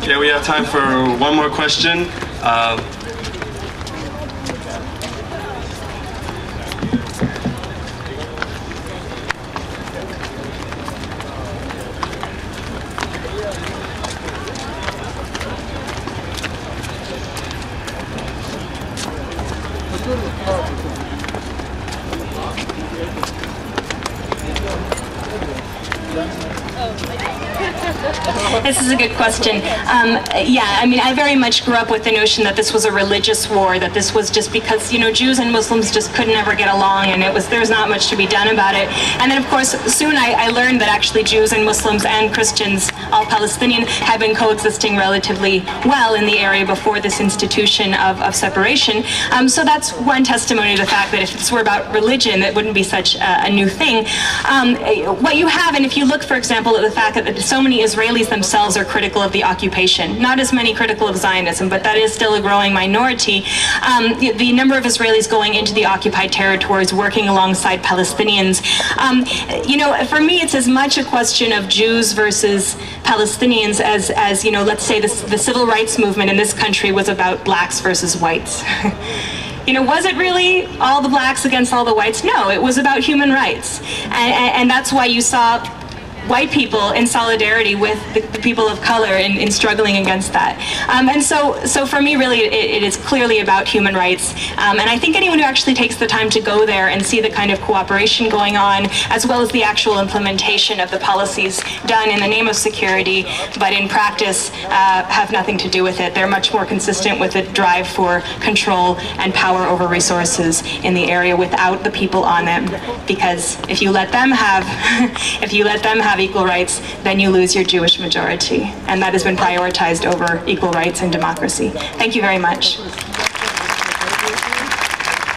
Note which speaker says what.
Speaker 1: Okay, we have time for one more question.
Speaker 2: This is a good question. Yeah, I mean, I very much grew up with the notion that this was a religious war, that this was just because, you know, Jews and Muslims just couldn't ever get along, and there's not much to be done about it. And then, of course, soon I learned that actually Jews and Muslims and Christians, all Palestinian, had been coexisting relatively well in the area before this institution of separation. So that's one testimony to the fact that if this were about religion, that wouldn't be such a new thing. What you have, and if you look, for example, at the fact that so many Israelis themselves are critical of the occupation, not as many critical of Zionism, but that is still a growing minority. The number of Israelis going into the occupied territories, working alongside Palestinians, you know, for me, it's as much a question of Jews versus Palestinians as you know, let's say the civil rights movement in this country was about blacks versus whites. You know, was it really all the blacks against all the whites? No, it was about human rights. And that's why you saw white people in solidarity with the people of color in struggling against that. And so for me, really, it is clearly about human rights. And I think anyone who actually takes the time to go there and see the kind of cooperation going on, as well as the actual implementation of the policies done in the name of security, but in practice have nothing to do with it. They're much more consistent with the drive for control and power over resources in the area without the people on them. Because if you let them have, equal rights, then you lose your Jewish majority. And that has been prioritized over equal rights and democracy. Thank you very much.